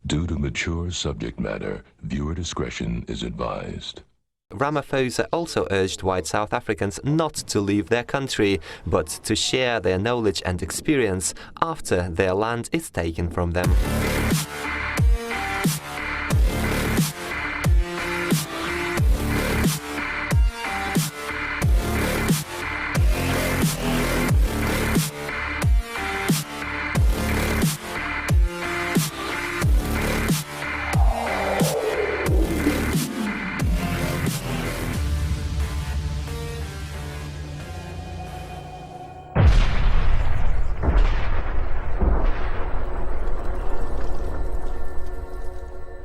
Due to mature subject matter, viewer discretion is advised. Ramaphosa also urged white South Africans not to leave their country, but to share their knowledge and experience after their land is taken from them.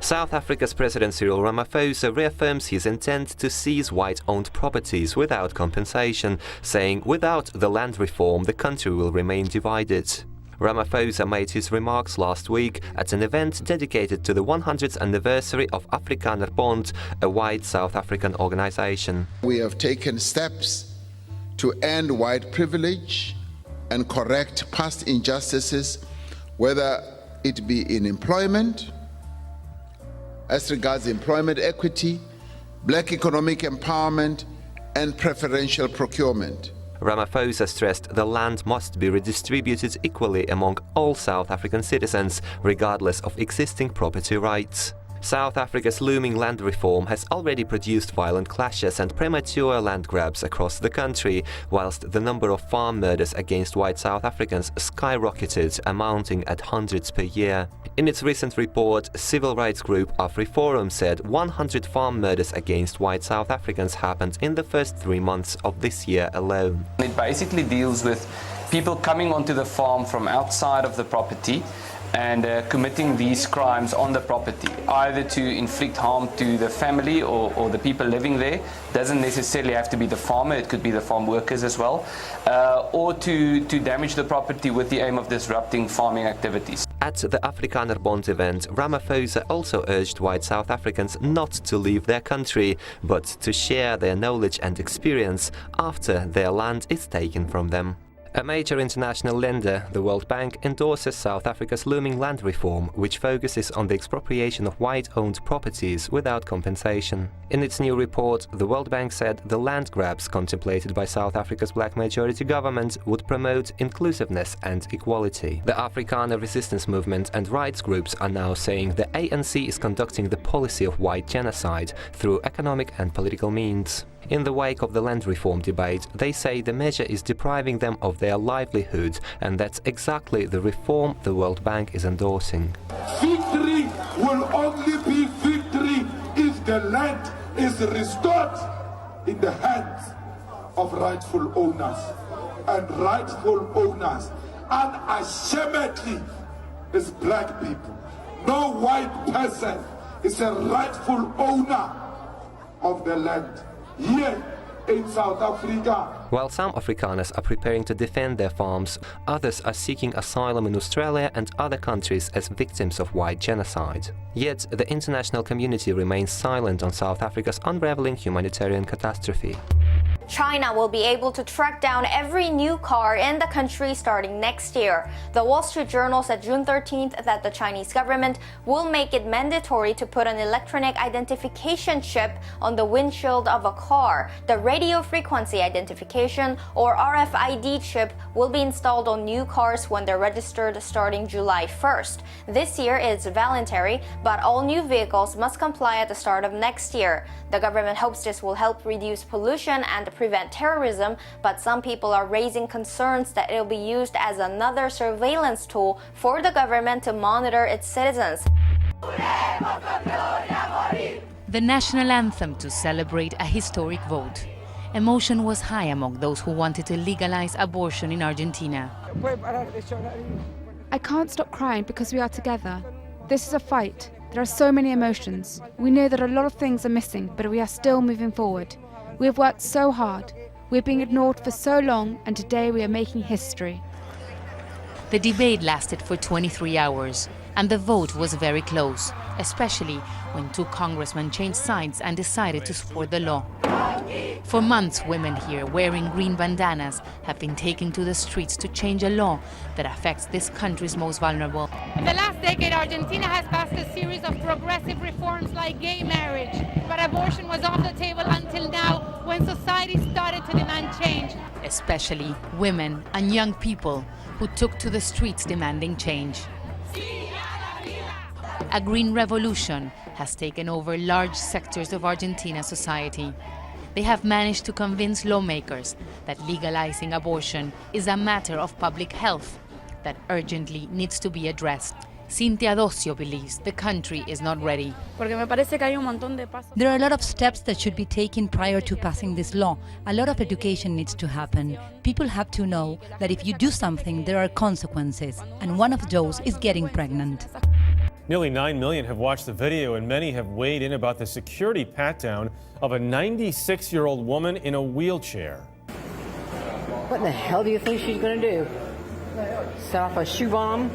South Africa's President Cyril Ramaphosa reaffirms his intent to seize white-owned properties without compensation, saying without the land reform the country will remain divided. Ramaphosa made his remarks last week at an event dedicated to the 100th anniversary of Afrikaner Bond, a white South African organization. We have taken steps to end white privilege and correct past injustices, whether it be in employment, as regards employment equity, black economic empowerment, and preferential procurement. Ramaphosa stressed the land must be redistributed equally among all South African citizens, regardless of existing property rights. South Africa's looming land reform has already produced violent clashes and premature land grabs across the country, whilst the number of farm murders against white South Africans skyrocketed, amounting at hundreds per year. In its recent report, civil rights group AfriForum said 100 farm murders against white South Africans happened in the first 3 months of this year alone. It basically deals with people coming onto the farm from outside of the property and committing these crimes on the property, either to inflict harm to the family or the people living there. Doesn't necessarily have to be the farmer, it could be the farm workers as well, or to damage the property with the aim of disrupting farming activities. At the Afrikaner Bond event, Ramaphosa also urged white South Africans not to leave their country, but to share their knowledge and experience after their land is taken from them. A major international lender, the World Bank, endorses South Africa's looming land reform, which focuses on the expropriation of white-owned properties without compensation. In its new report, the World Bank said the land grabs contemplated by South Africa's black majority government would promote inclusiveness and equality. The Afrikaner resistance movement and rights groups are now saying the ANC is conducting the policy of white genocide through economic and political means. In the wake of the land reform debate, they say the measure is depriving them of their livelihood, and that's exactly the reform the World Bank is endorsing. Victory will only be victory if the land is restored in the hands of rightful owners. And rightful owners, unashamedly, is black people. No white person is a rightful owner of the land. Here in South Africa. While some Afrikaners are preparing to defend their farms, others are seeking asylum in Australia and other countries as victims of white genocide. Yet the international community remains silent on South Africa's unraveling humanitarian catastrophe. China will be able to track down every new car in the country starting next year. The Wall Street Journal said June 13th that the Chinese government will make it mandatory to put an electronic identification chip on the windshield of a car. The radio frequency identification, or RFID chip, will be installed on new cars when they're registered starting July 1st. This year it's voluntary, but all new vehicles must comply at the start of next year. The government hopes this will help reduce pollution and prevent terrorism, but some people are raising concerns that it will be used as another surveillance tool for the government to monitor its citizens. The national anthem to celebrate a historic vote. Emotion was high among those who wanted to legalize abortion in Argentina. I can't stop crying because we are together. This is a fight. There are so many emotions. We know that a lot of things are missing, but we are still moving forward. We have worked so hard. We're being ignored for so long, and today we are making history. The debate lasted for 23 hours, and the vote was very close, especially when two congressmen changed sides and decided to support the law. For months, women here wearing green bandanas have been taking to the streets to change a law that affects this country's most vulnerable. In the last decade, Argentina has passed a series of progressive reforms like gay marriage, but abortion was off the table until now, when society started to demand change. Especially women and young people who took to the streets demanding change. A green revolution has taken over large sectors of Argentina's society. They have managed to convince lawmakers that legalizing abortion is a matter of public health that urgently needs to be addressed. Cintia Docio believes the country is not ready. There are a lot of steps that should be taken prior to passing this law. A lot of education needs to happen. People have to know that if you do something, there are consequences, and one of those is getting pregnant. Nearly 9 million have watched the video, and many have weighed in about the security pat-down of a 96-year-old woman in a wheelchair. What in the hell do you think she's going to do? Set off a shoe bomb?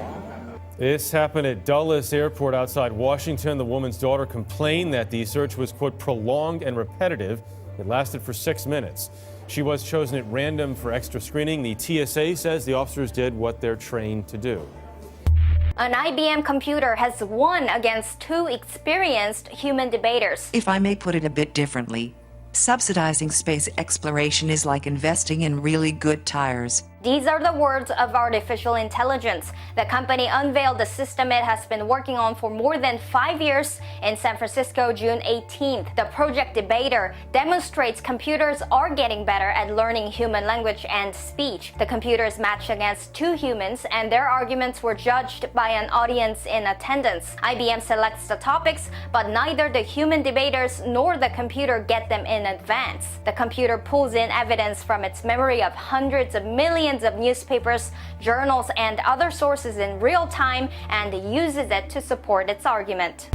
This happened at Dulles Airport outside Washington. The woman's daughter complained that the search was, quote, prolonged and repetitive. It lasted for 6 minutes. She was chosen at random for extra screening. The TSA says the officers did what they're trained to do. An IBM computer has won against two experienced human debaters. If I may put it a bit differently, subsidizing space exploration is like investing in really good tires. These are the words of artificial intelligence. The company unveiled the system it has been working on for more than 5 years in San Francisco, June 18th. The Project Debater demonstrates computers are getting better at learning human language and speech. The computers matched against two humans, and their arguments were judged by an audience in attendance. IBM selects the topics, but neither the human debaters nor the computer get them in advance. The computer pulls in evidence from its memory of hundreds of millions of newspapers, journals, and other sources in real time and uses it to support its argument.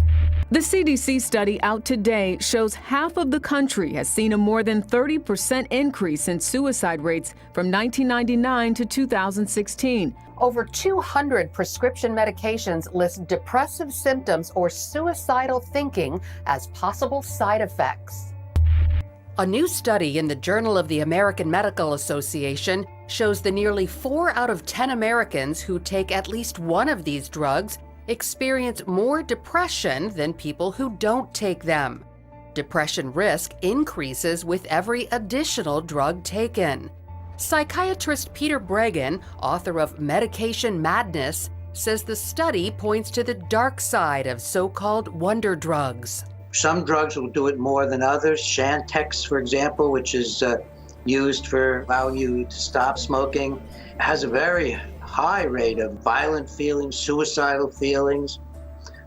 The CDC study out today shows half of the country has seen a more than 30% increase in suicide rates from 1999 to 2016. Over 200 prescription medications list depressive symptoms or suicidal thinking as possible side effects. A new study in the Journal of the American Medical Association shows the nearly 4 out of 10 Americans who take at least one of these drugs experience more depression than people who don't take them. Depression risk increases with every additional drug taken. Psychiatrist Peter Breggin, author of Medication Madness, says the study points to the dark side of so-called wonder drugs. Some drugs will do it more than others. Chantix, for example, which is used for allowing you to stop smoking, has a very high rate of violent feelings, suicidal feelings.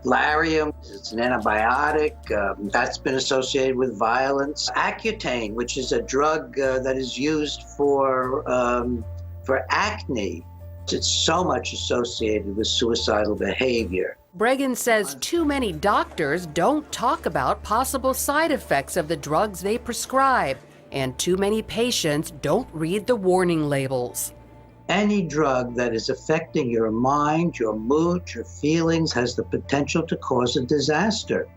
Lariam, it's an antibiotic, that's been associated with violence. Accutane, which is a drug that is used for acne, it's so much associated with suicidal behavior. Breggin says too many doctors don't talk about possible side effects of the drugs they prescribe, and too many patients don't read the warning labels. Any drug that is affecting your mind, your mood, your feelings has the potential to cause a disaster.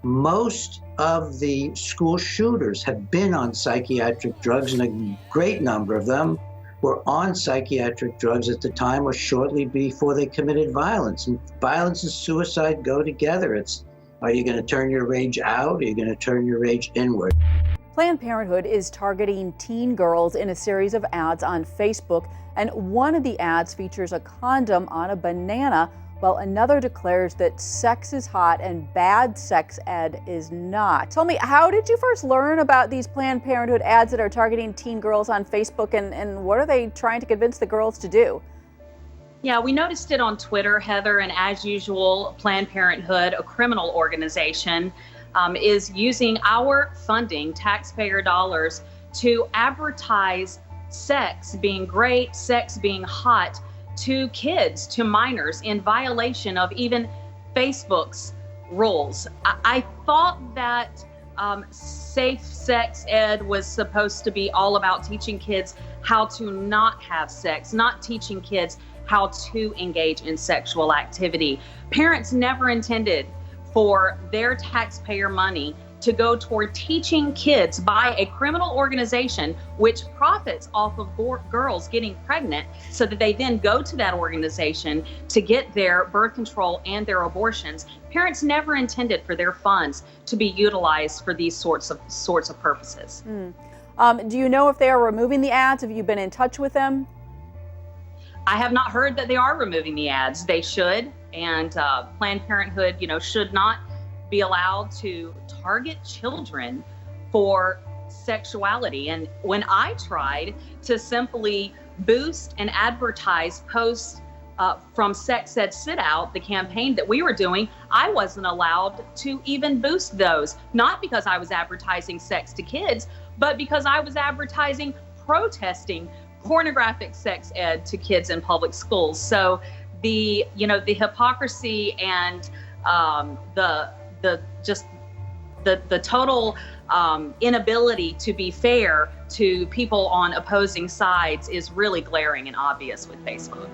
Most of the school shooters have been on psychiatric drugs, and a great number of them were on psychiatric drugs at the time or shortly before they committed violence. And violence and suicide go together. It's, are you going to turn your rage out? Or are you going to turn your rage inward? Planned Parenthood is targeting teen girls in a series of ads on Facebook, and one of the ads features a condom on a banana, while another declares that sex is hot and bad sex ed is not. Tell me, how did you first learn about these Planned Parenthood ads that are targeting teen girls on Facebook, and what are they trying to convince the girls to do? Yeah, we noticed it on Twitter, Heather, and as usual, Planned Parenthood, a criminal organization, is using our funding, taxpayer dollars, to advertise sex being great, sex being hot, to kids, to minors, in violation of even Facebook's rules. I thought that safe sex ed was supposed to be all about teaching kids how to not have sex, not teaching kids how to engage in sexual activity. Parents never intended for their taxpayer money to go toward teaching kids by a criminal organization which profits off of girls getting pregnant so that they then go to that organization to get their birth control and their abortions. Parents never intended for their funds to be utilized for these sorts of purposes. Do you know if they are removing the ads? Have you been in touch with them? I have not heard that they are removing the ads. They should, and Planned Parenthood, should not be allowed to target children for sexuality. And when I tried to simply boost and advertise posts from Sex Ed Sit Out, the campaign that we were doing, I wasn't allowed to even boost those, not because I was advertising sex to kids, but because I was advertising protesting pornographic sex ed to kids in public schools. So the hypocrisy and the total inability to be fair to people on opposing sides is really glaring and obvious with Facebook.